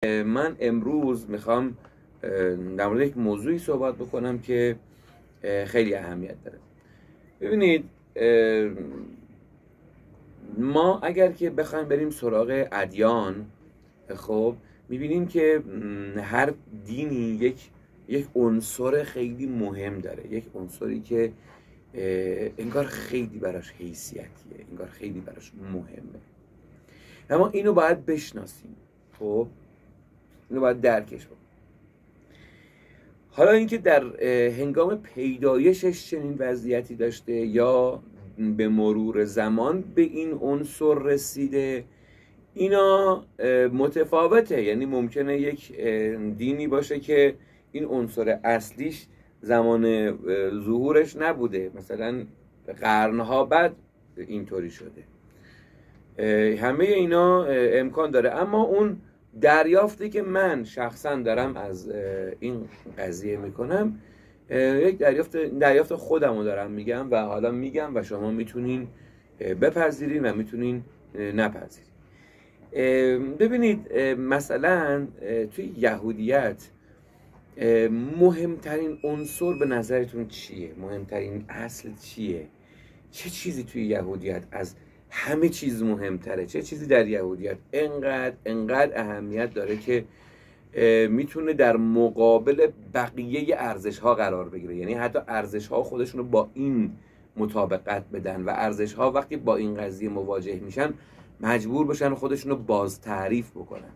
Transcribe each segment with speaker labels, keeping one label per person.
Speaker 1: من امروز میخوام در مورد یک موضوعی صحبت بکنم که خیلی اهمیت داره. ببینید، ما اگر که بخوایم بریم سراغ ادیان، خب میبینیم که هر دینی یک عنصر خیلی مهم داره، یک عنصری که انگار خیلی براش حیثیتیه، انگار خیلی براش مهمه. اما اینو باید بشناسیم، خب اینو باید درکش بکنیم. حالا اینکه در هنگام پیدایشش چنین وضعیتی داشته یا به مرور زمان به این عنصر رسیده، اینا متفاوته. یعنی ممکنه یک دینی باشه که این عنصر اصلیش زمان ظهورش نبوده، مثلا قرنها بعد اینطوری شده. همه اینا امکان داره. اما اون دریافتی که من شخصا دارم از این قضیه میکنم، یک دریافت خودمو دارم میگم و حالا میگم و شما میتونین بپذیرین و میتونین نپذیرین. ببینید، مثلا توی یهودیت مهمترین عنصر به نظرتون چیه؟ مهمترین اصل چیه؟ چه چیزی توی یهودیت از همه چیز مهمتره؟ چه چیزی در یهودیت انقدر اهمیت داره که میتونه در مقابل بقیه ارزش ها قرار بگیره؟ یعنی حتی ارزش ها خودشونو با این مطابقت بدن و ارزش ها وقتی با این قضیه مواجه میشن مجبور بشن خودشونو باز تعریف بکنن.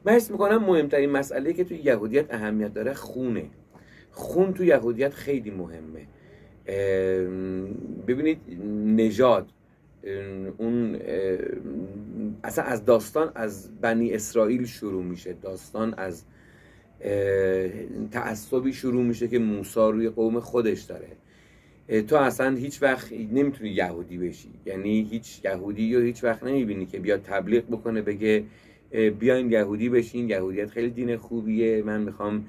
Speaker 1: من حس میکنم مهمترین مسئله که توی یهودیت اهمیت داره خون توی یهودیت خیلی مهمه. ببینید، نژاد، اون اصلا از داستان از بنی اسرائیل شروع میشه. داستان از تعصبی شروع میشه که موسی روی قوم خودش داره. تو اصلا هیچ وقت نمیتونی یهودی بشی، یعنی هیچ یهودی رو هیچ وقت نمیبینی که بیاد تبلیغ بکنه بگه بیاین یهودی بشین، یهودیت خیلی دین خوبیه، من میخوام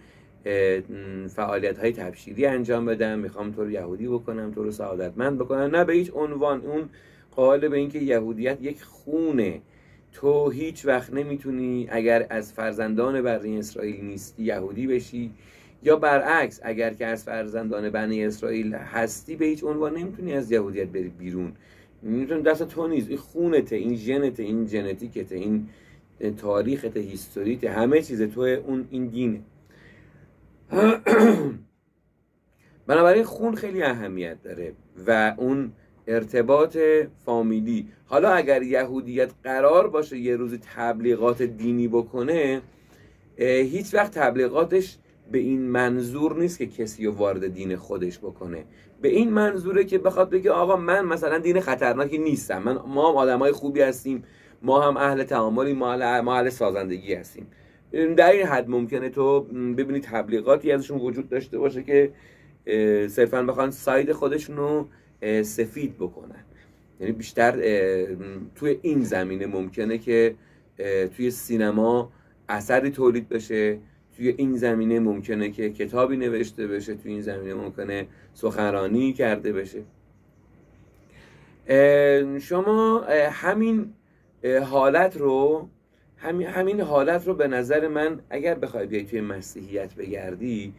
Speaker 1: فعالیت های تبشیری انجام بدم، میخوام تو رو یهودی بکنم، تو رو سعادتمند بکنم. نه، به هیچ عنوان. اون قائل به این که یهودیت یک خونه. تو هیچ وقت نمیتونی اگر از فرزندان بنی اسرائیل نیستی یهودی بشی، یا برعکس اگر که از فرزندان بنی اسرائیل هستی به هیچ عنوان نمیتونی از یهودیت بری بیرون. میتونی دست تو نیست، این خونته، این ژنته، این ژنتیکته، این تاریخته، هیستوریته، همه چیز تو این دینه. بنابراین خون خیلی اهمیت داره و اون ارتباط فامیلی. حالا اگر یهودیت قرار باشه یه روز تبلیغات دینی بکنه، هیچ وقت تبلیغاتش به این منظور نیست که کسی رو وارد دین خودش بکنه. به این منظوره که بخواد بگه آقا من مثلا دین خطرناکی نیستم، ما هم آدمای خوبی هستیم، ما هم اهل تعاملی، ما اهل سازندگی هستیم. در این حد ممکنه تو ببینی تبلیغاتی ازشون وجود داشته باشه که صرفا بخوان ساید خودشونو سفید بکنن. یعنی بیشتر توی این زمینه ممکنه که توی سینما اثری تولید بشه، توی این زمینه ممکنه که کتابی نوشته بشه، توی این زمینه ممکنه سخنرانی کرده بشه. شما همین حالت رو به نظر من اگر بخوای بیای توی مسیحیت بگردی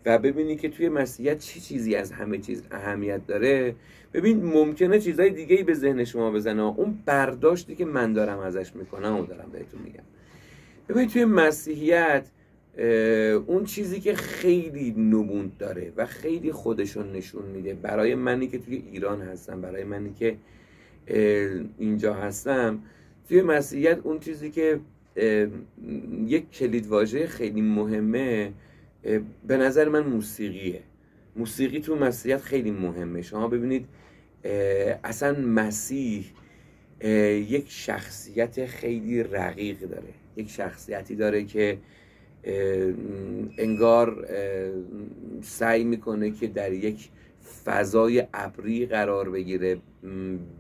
Speaker 1: و ببینی که توی مسیحیت چه چیزی از همه چیز اهمیت داره، ببین ممکنه چیزای دیگه‌ای به ذهن شما بزنه. اون برداشتی که من دارم ازش میکنم و دارم بهتون میگم. ببین توی مسیحیت اون چیزی که خیلی نبوغ داره و خیلی خودشون نشون میده، برای منی که توی ایران هستم، برای منی که اینجا هستم، توی مسیحیت اون چیزی که یک کلیدواژه خیلی مهمه به نظر من موسیقیه. موسیقی تو مسیحیت خیلی مهمه. شما ببینید اصلا مسیح یک شخصیت خیلی رقیق داره، یک شخصیتی داره که انگار سعی میکنه که در یک فضای ابری قرار بگیره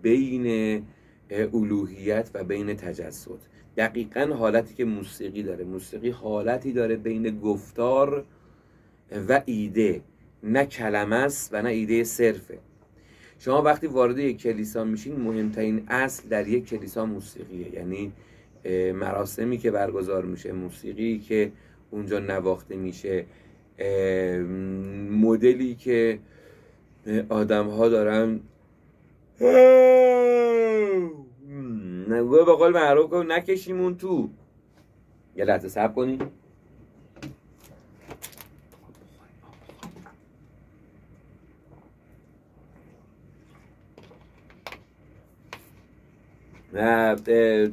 Speaker 1: بین الوهیت و بین تجسد. دقیقاً حالتی که موسیقی داره. موسیقی حالتی داره بین گفتار و ایده، نه کلمه است و نه ایده صرفه. شما وقتی وارد یک کلیسا میشین، مهمترین اصل در یک کلیسا موسیقیه. یعنی مراسمی که برگزار میشه، موسیقی که اونجا نواخته میشه، مدلی که آدم ها دارن نگوه به قول معروف کن نکشیمون تو. یه لحظه صبر کنی.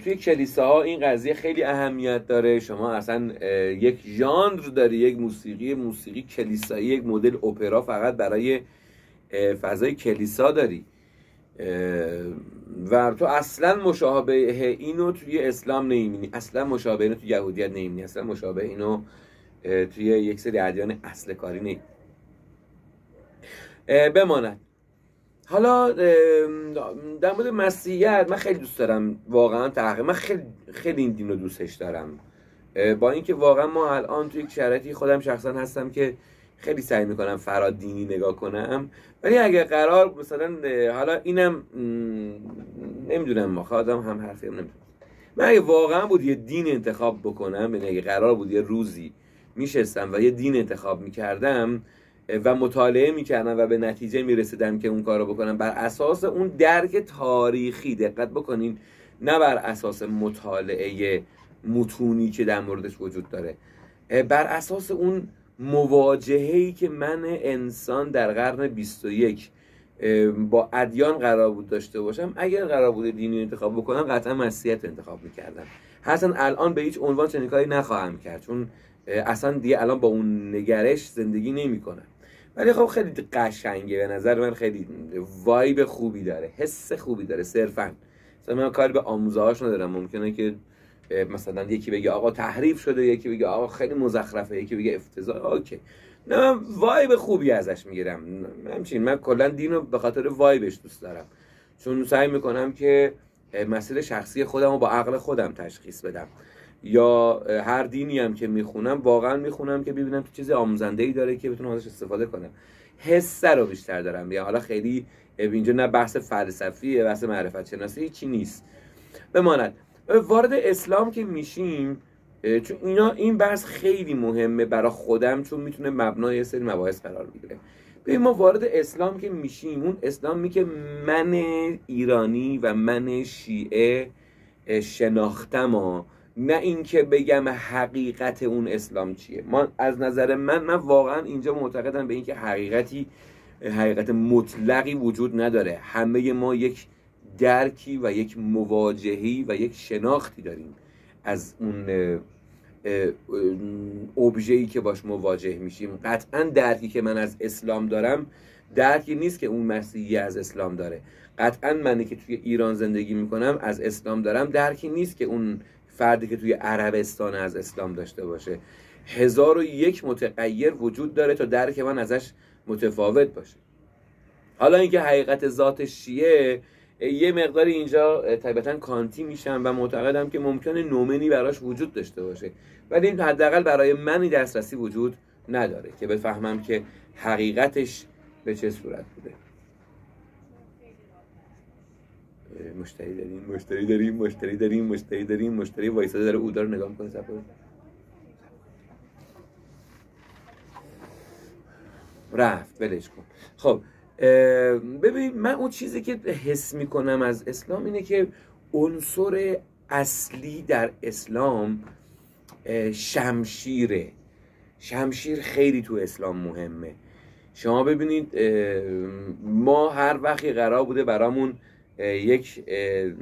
Speaker 1: توی کلیساها این قضیه خیلی اهمیت داره. شما اصلا یک ژانر داری، یک موسیقی کلیسایی، یک مدل اپرا فقط برای فضای کلیسا داری و تو اصلا مشابه اینو توی اسلام نمیبینی، اصلا مشابه اینو توی یهودیت نمیبینی، اصلا مشابه اینو توی یک سری ادیان اصل کاری نمیبینی. بماند. حالا در مورد مسیحیت من خیلی دوست دارم واقعا تحقیق، من خیلی این دین رو دوستش دارم، با اینکه واقعا ما الان توی یک شرایطی خودم شخصا هستم که خیلی سعی میکنم فرا دینی نگاه کنم، ولی اگه قرار مثلا حالا اینم نمیدونم ما خودم هم حرفی هم نمیدونم، من اگه واقعا بود یه دین انتخاب بکنم، یعنی اگه قرار بود یه روزی میشستم و یه دین انتخاب میکردم و مطالعه میکردم و به نتیجه میرسیدم که اون کارو بکنم بر اساس اون درک تاریخی، دقت بکنین، نه بر اساس مطالعه متونی که در موردش وجود داره، بر اساس اون مواجهه‌ای که من انسان در قرن 21 با ادیان قرار بود داشته باشم، اگر قرار بود دینی انتخاب بکنم قطعا مسیحیت انتخاب میکردم. اصلا الان به هیچ عنوان چنین کاری نخواهم کرد، چون اصلا دیگه الان با اون نگرش زندگی نمیکنم. ولی خب خیلی قشنگه، به نظر من خیلی وایب خوبی داره، حس خوبی داره. صرفا من کاری به آموزه‌هاش ندارم. ممکنه که مثلا یکی بگه آقا تحریف شده، یکی بگه آقا خیلی مزخرفه، یکی بگه افتضاح. اوکی، نه من وایب خوبی ازش میگیرم. همچین من کلا دین رو به خاطر وایبش دوست دارم، چون سعی میکنم که مسیر شخصی خودم رو با عقل خودم تشخیص بدم، یا هر دینی هم که میخونم واقعا میخونم که ببینم تو چیز آموزنده‌ای داره که بتونم ازش استفاده کنم. حس رو بیشتر دارم. یا حالا خیلی اینجا نه بحث فلسفیه، بحث معرفت شناسی هیچی نیست. بماند وارد اسلام که میشیم، چون این بحث خیلی مهمه برای خودم، چون میتونه مبنای یه سری مباحث قرار بگیره. ببین ما وارد اسلام که میشیم، اون اسلامی که من ایرانی و من شیعه شناختم، نه این که بگم حقیقت اون اسلام چیه. ما از نظر من واقعا اینجا معتقدم به این که حقیقت مطلقی وجود نداره. همه ما یک درکی و یک مواجهی و یک شناختی داریم از اون ابژه‌ای که باش مواجه میشیم. قطعا درکی که من از اسلام دارم درکی نیست که اون مسیحی از اسلام داره. قطعا منی که توی ایران زندگی میکنم از اسلام دارم درکی نیست که اون فردی که توی عربستان از اسلام داشته باشه. 1001 متغیر وجود داره تا درک من ازش متفاوت باشه. حالا اینکه حقیقت ذاتش چیه، یه مقداری اینجا طبیعتاً کانتی میشم و معتقدم که ممکنه نومنی براش وجود داشته باشه، ولی این حداقل برای منی دسترسی وجود نداره که بفهمم که حقیقتش به چه صورت بوده. مشتری وایساده داره اودا رو نگاه میکنه. رفت، ولش کن. خب ببین، من اون چیزی که حس میکنم از اسلام اینه که عنصر اصلی در اسلام شمشیره. شمشیر خیلی تو اسلام مهمه. شما ببینید ما هر وقتی قرار بوده برامون یک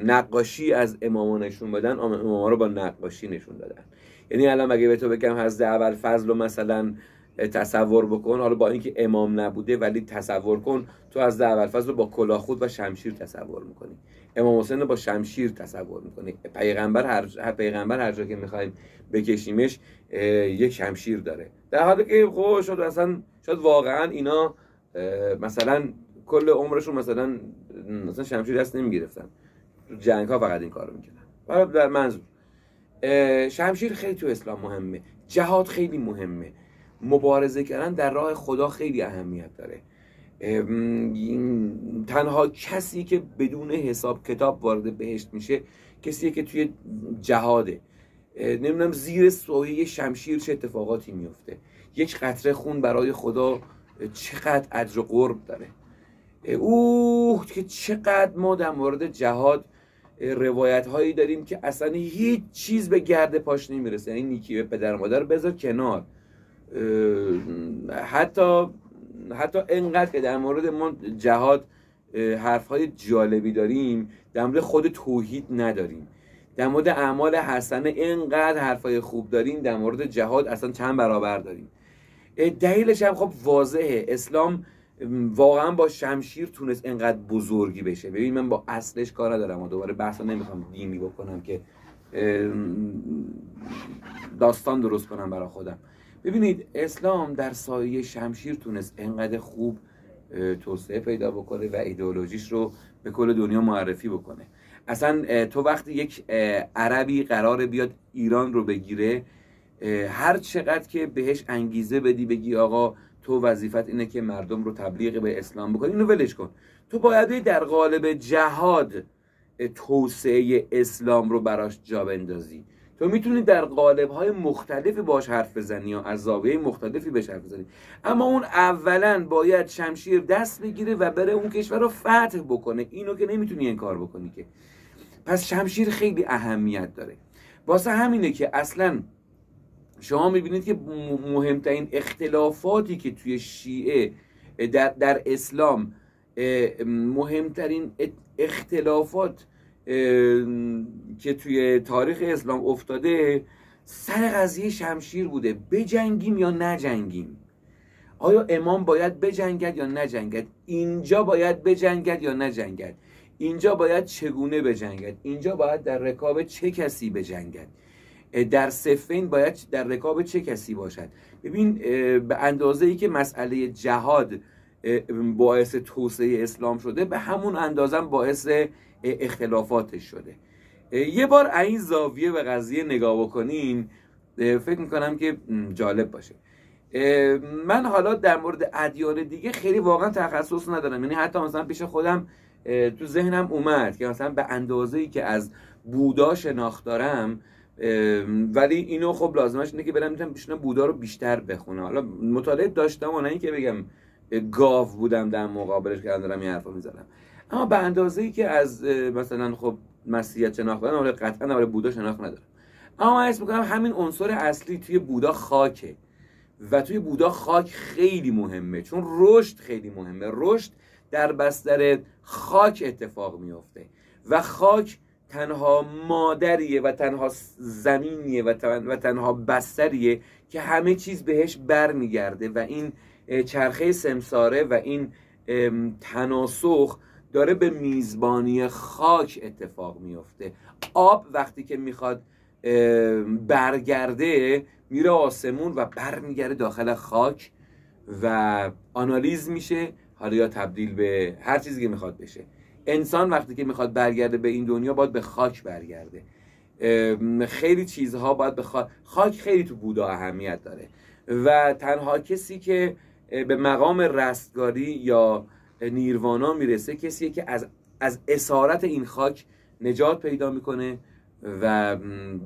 Speaker 1: نقاشی از اماما نشون بدن، اماما رو با نقاشی نشون دادن. یعنی الان اگه به تو بگم حضرت ابوالفضل رو مثلا تصور بکن، حالا با اینکه امام نبوده ولی تصور کن، تو از ابوالفضل رو با کلاهخود و شمشیر تصور میکنی، امام حسین رو با شمشیر تصور میکنی. پیغمبر هر جا که میخوایم بکشیمش یک شمشیر داره، در حالی که خب شاید واقعا اینا مثلا کل عمرشون مثلا شمشیر دست نمیگرفتن، تو جنگ ها فقط این کارو میکردن. حالا در منظور شمشیر خیلی تو اسلام مهمه. جهاد خیلی مهمه. مبارزه کردن در راه خدا خیلی اهمیت داره. تنها کسی که بدون حساب کتاب وارد بهشت میشه کسیه که توی جهاده. نمیدونم زیر سایه شمشیر چه اتفاقاتی میفته، یک قطره خون برای خدا چقدر اجر و قرب داره. که چقدر ما در مورد جهاد روایت هایی داریم که اصلا هیچ چیز به گرد پاش نمیرسه. این نیکی به پدر مادر بذار کنار، حتی اینقدر که در مورد ما جهاد حرف های جالبی داریم، در مورد خود توحید نداریم. در مورد اعمال حسنه اینقدر حرفای خوب داریم، در مورد جهاد اصلا چند برابر داریم. دلیلش هم خب واضحه. اسلام واقعا با شمشیر تونست اینقدر بزرگی بشه. ببین من با اصلش کار ندارم و دوباره بحثا نمیخوام دینی بکنم که داستان درست کنم برای خودم. ببینید اسلام در سایه شمشیر تونست اینقدر خوب توسعه پیدا بکنه و ایدئولوژیش رو به کل دنیا معرفی بکنه. اصلا تو وقتی یک عربی قراره بیاد ایران رو بگیره، هر چقدر که بهش انگیزه بدی، بگی آقا تو وظیفت اینه که مردم رو تبلیغ به اسلام بکنی، اینو ولش کن. تو باید در قالب جهاد توسعه اسلام رو براش جا بندازی. تو میتونی در قالب‌های مختلفی باش حرف بزنی یا از زاویه مختلفی بهش حرف بزنی، اما اون اولا باید شمشیر دست بگیره و بره اون کشور رو فتح بکنه. اینو که نمیتونی انکار بکنی که. پس شمشیر خیلی اهمیت داره. واسه همینه که اصلا شما میبینید که مهمترین اختلافاتی که توی شیعه در اسلام، مهمترین اختلافات که توی تاریخ اسلام افتاده سر قضیه شمشیر بوده. بجنگیم یا نجنگیم؟ آیا امام باید بجنگد یا نجنگد؟ اینجا باید بجنگد یا نجنگد؟ اینجا باید چگونه بجنگد؟ اینجا باید در رکاب چه کسی بجنگد؟ در صفین باید در رکاب چه کسی باشد؟ ببین به اندازه‌ای که مسئله جهاد باعث توسعه اسلام شده، به همون اندازه باعث اختلافاتش شده. یه بار این زاویه به قضیه نگاه بکنین فکر میکنم که جالب باشه. من حالا در مورد ادیان دیگه خیلی واقعا تخصص ندارم، یعنی حتی مثلا پیش خودم تو ذهنم اومد که مثلا به اندازه‌ای که از بودا شناخت دارم، ولی اینو خب لازمش اینه که برم میتونم بشینم بودا رو بیشتر بخونم. حالا مطالعه داشتم و نه اینکه بگم گاو بودم در مقابلش که دارم این حرفا میزنم، اما به اندازه‌ای که از مثلا خب مسیحیت شناخت دارم، ولی قطعا برای بودا شناخت ندارم. اما من حس می‌کنم همین عنصر اصلی توی بودا خاکه و توی بودا خاک خیلی مهمه، چون رشد خیلی مهمه. رشد در بستر خاک اتفاق میفته و خاک تنها مادریه و تنها زمینیه و تنها بستریه که همه چیز بهش برمیگرده و این چرخه سمساره و این تناسخ داره به میزبانی خاک اتفاق میفته. آب وقتی که میخواد برگرده میره آسمون و برمیگرده داخل خاک و آنالیز میشه، حالا یا تبدیل به هر چیزی که میخواد بشه. انسان وقتی که میخواد برگرده به این دنیا باید به خاک برگرده. خیلی چیزها باید به خاک خیلی تو بودا اهمیت داره و تنها کسی که به مقام رستگاری یا نیروانا میرسه کسیه که از اسارت این خاک نجات پیدا میکنه و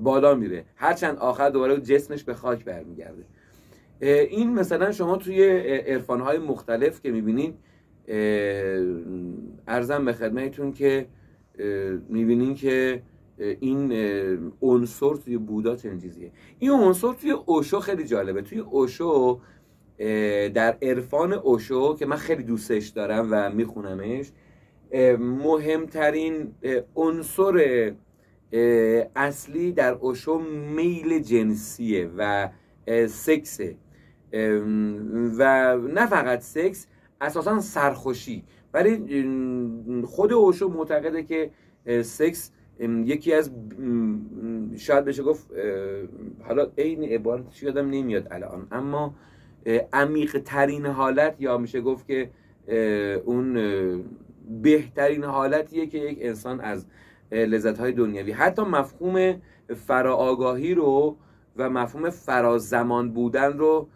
Speaker 1: بالا میره، هرچند آخر دوباره جسمش به خاک برمیگرده. این مثلا شما توی عرفان‌های مختلف که میبینید، عرضم به خدمتتون که میبینین که این عنصر توی بودا چه چیزیه. این عنصر توی اوشو خیلی جالبه. توی اوشو، در عرفان اوشو که من خیلی دوستش دارم و میخونمش، مهمترین عنصر اصلی در اوشو میل جنسیه و سکسه و نه فقط سکس، اساسا سرخوشی. ولی خود اوشو معتقده که سکس یکی از، شاید بشه گفت، حالا این عبارتش یادم نمیاد الان، اما عمیق ترین حالت، یا میشه گفت که اون بهترین حالتیه که یک انسان از لذت‌های دنیوی، حتی مفهوم فراآگاهی رو و مفهوم فرازمان بودن رو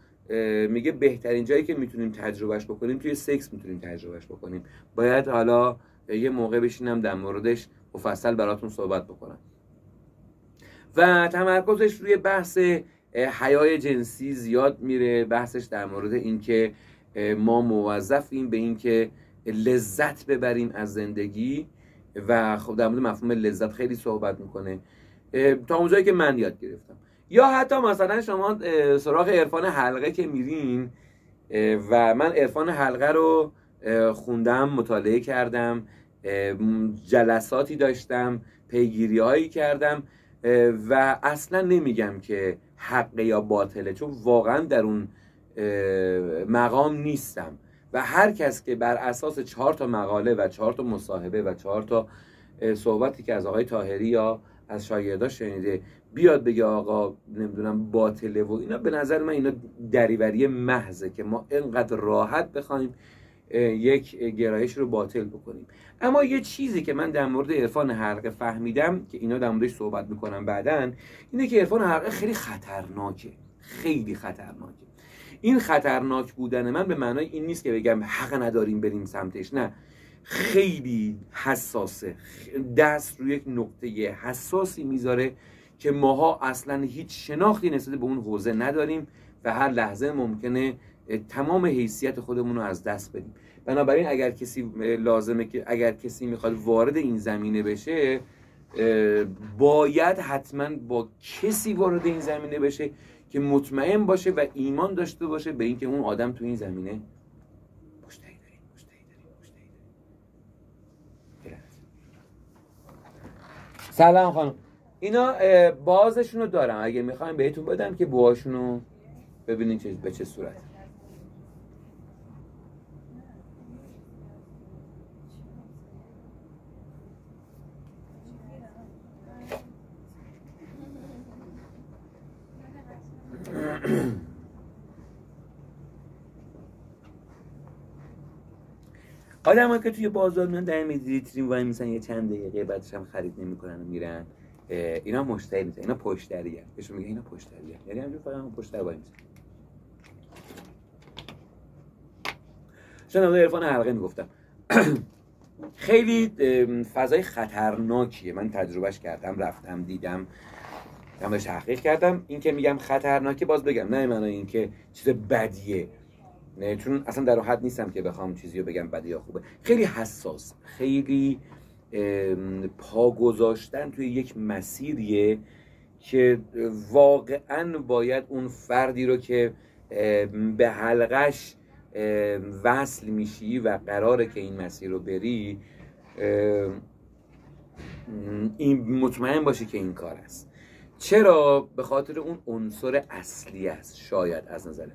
Speaker 1: میگه بهترین جایی که میتونیم تجربهش بکنیم توی سکس میتونیم تجربهش بکنیم. باید حالا یه موقع بشینم در موردش مفصل براتون صحبت بکنم. و تمرکزش روی بحث حیای جنسی زیاد میره، بحثش در مورد اینکه ما موظفیم به اینکه لذت ببریم از زندگی و خب در مورد مفهوم لذت خیلی صحبت میکنه تا اونجایی که من یاد گرفتم. یا حتی مثلا شما سراغ عرفان حلقه که میرین و من عرفان حلقه رو خوندم، مطالعه کردم، جلساتی داشتم، پیگیری هایی کردم و اصلا نمیگم که حقه یا باطله، چون واقعا در اون مقام نیستم و هر کس که بر اساس 4 تا مقاله و 4 تا مصاحبه و 4 تا صحبتی که از آقای طاهری یا از شاگرداش شنیده بیاد بگه آقا نمیدونم باطله و اینا، به نظر من اینا دریوری محضه که ما اینقدر راحت بخوایم یک گرایش رو باطل بکنیم. اما یه چیزی که من در مورد عرفان حلقه فهمیدم که اینا در موردش صحبت میکنم بعدن، اینه که عرفان حلقه خیلی خطرناکه، خیلی خطرناکه. این خطرناک بودن من به معنای این نیست که بگم حق نداریم بریم سمتش، نه، خیلی حساسه، دست روی یک نقطه حساسی میذاره که ماها اصلا هیچ شناختی نسبت به اون حوزه نداریم و هر لحظه ممکنه تمام حیثیت خودمون رو از دست بدیم. بنابراین اگر کسی میخواد وارد این زمینه بشه، باید حتما با کسی وارد این زمینه بشه که مطمئن باشه و ایمان داشته باشه به اینکه اون آدم تو این زمینه مجتهد داره. سلام خانم، اینا بازشونو دارم، اگه میخوایم بهتون بدم که بوهاشونو ببینید به چه صورت. آدم‌ها که توی بازار میان در ویترین وای میسن یه چند دقیقه بعدش هم خرید نمی‌کنن و میرن، اینا مشتری نیستن، اینا پشتریه. بهشون میگه اینا پشتریه، یعنی همین فقط پشتر وای میسن. چون عرفان حلقه میگفتم خیلی فضای خطرناکیه، من تجربهش کردم، رفتم دیدم، همش تحقیق کردم. این که میگم خطرناکه باز بگم نه معنی این که چیز بدیه، نه، چون اصلا در حد نیستم که بخوام چیزی رو بگم بده یا خوبه. خیلی حساس، خیلی پا گذاشتن توی یک مسیریه که واقعا باید اون فردی رو که به حلقش وصل میشی و قراره که این مسیر رو بری، این مطمئن باشی که این کار است. چرا؟ به خاطر اون عنصر اصلی است. شاید از نظر من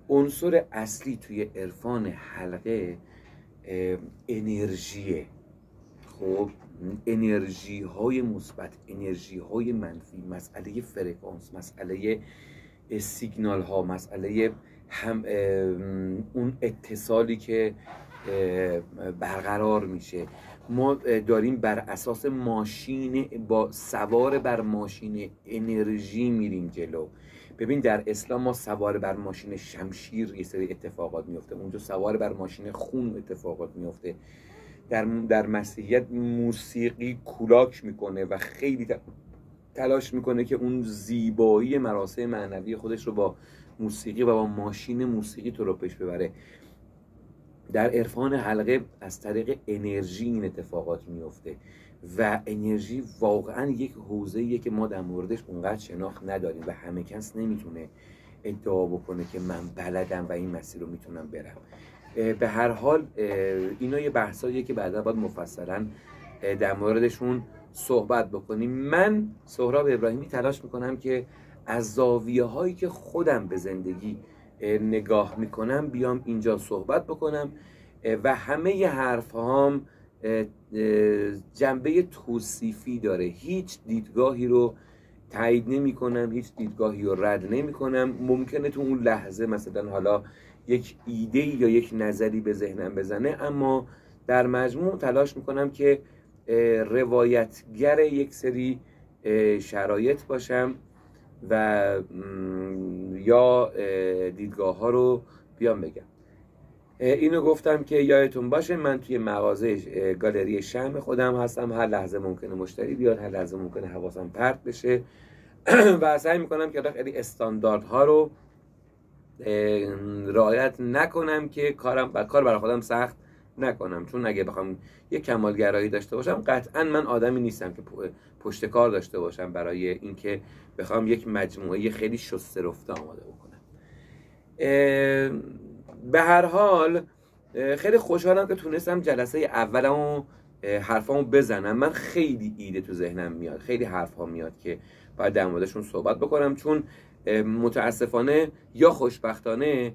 Speaker 1: عنصر اصلی توی عرفان حلقه انرژیه. خب انرژی های مثبت، انرژی های منفی، مسئله فرکانس، مسئله سیگنال ها، مسئله هم اون اتصالی که برقرار میشه. ما داریم بر اساس ماشین، با سوار بر ماشین انرژی میریم جلو. ببین در اسلام ما سوار بر ماشین شمشیر یه سری اتفاقات میفته، اونجا سوار بر ماشین خون اتفاقات میفته. در مسیحیت موسیقی کولاک میکنه و خیلی تلاش میکنه که اون زیبایی مراسم معنوی خودش رو با موسیقی و با ماشین موسیقی تو رو پیش ببره. در عرفان حلقه از طریق انرژی این اتفاقات میفته و انرژی واقعا یک حوزه‌ایه که ما در موردش اونقدر شناخت نداریم و همه کس نمیتونه ادعا بکنه که من بلدم و این مسیر رو میتونم برم. به هر حال اینا یه بحثاییه که بعدا باید مفصلا در موردشون صحبت بکنیم. من سهراب ابراهیمی تلاش میکنم که از زاویه هایی که خودم به زندگی نگاه میکنم بیام اینجا صحبت بکنم و همه ی حرف هام جنبه توصیفی داره. هیچ دیدگاهی رو تایید نمی کنم، هیچ دیدگاهی رو رد نمی کنم. ممکنه تو اون لحظه مثلا حالا یک ایده یا یک نظری به ذهنم بزنه، اما در مجموع تلاش میکنم که روایتگر یک سری شرایط باشم و یا دیدگاه ها رو بیام بگم. اینو گفتم که یادتون باشه من توی مغازه گالری شمع خودم هستم. هر لحظه ممکنه مشتری بیاد، هر لحظه ممکنه حواسم پرت بشه و سعی میکنم که خیلی استانداردها رو رعایت نکنم که کار برای خودم سخت نکنم، چون اگه بخوام یک کمالگرایی داشته باشم قطعا من آدمی نیستم که پشت کار داشته باشم برای اینکه بخوام یک مجموعه خیلی شسته رفته آماده بکنم. به هر حال خیلی خوشحالم که تونستم جلسه اولمو حرفامو بزنم. من خیلی ایده تو ذهنم میاد، خیلی حرفا میاد که باید در موردشون صحبت بکنم، چون متاسفانه یا خوشبختانه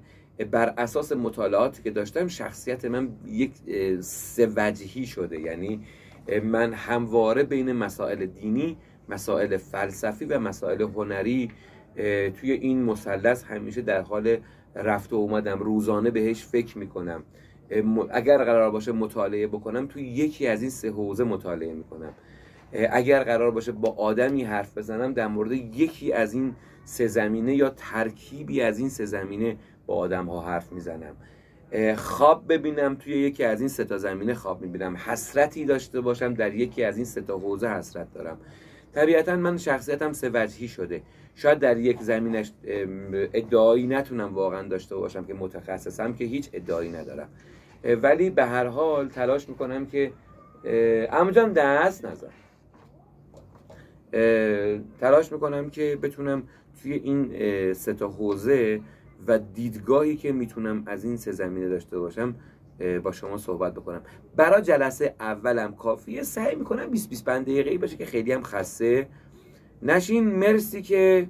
Speaker 1: بر اساس مطالعاتی که داشتم شخصیت من یک سه وجهی شده. یعنی من همواره بین مسائل دینی، مسائل فلسفی و مسائل هنری توی این مثلث همیشه در حال رفت و اومدم، روزانه بهش فکر میکنم. اگر قرار باشه مطالعه بکنم توی یکی از این سه حوزه مطالعه میکنم. اگر قرار باشه با آدمی حرف بزنم در مورد یکی از این سه زمینه یا ترکیبی از این سه زمینه با آدم ها حرف میزنم. خواب ببینم توی یکی از این سه تا زمینه خواب میبینم. حسرتی داشته باشم در یکی از این سه تا حوزه حسرت دارم. طبیعتا من شخصیتم سه وجهی شده. شاید در یک زمینش ادعایی نتونم واقعا داشته باشم که متخصصم، که هیچ ادعایی ندارم، ولی به هر حال تلاش میکنم که عمو جان دست نزن، تلاش میکنم که بتونم توی این سه تا حوزه و دیدگاهی که میتونم از این سه زمینه داشته باشم با شما صحبت بکنم. برای جلسه اولم کافیه، سعی میکنم 20-25 دقیقه‌ای باشه که خیلی هم خسته نشین. مرسی که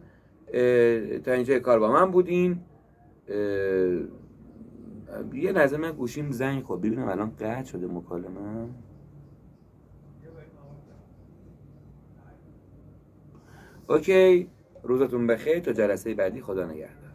Speaker 1: تا اینجای کار با من بودین. یه لحظه من گوشیم زنگ خورد، ببینم الان قطع شده مکالمه. اوکی، روزتون بخیر، تا جلسه بعدی، خدا نگهدار.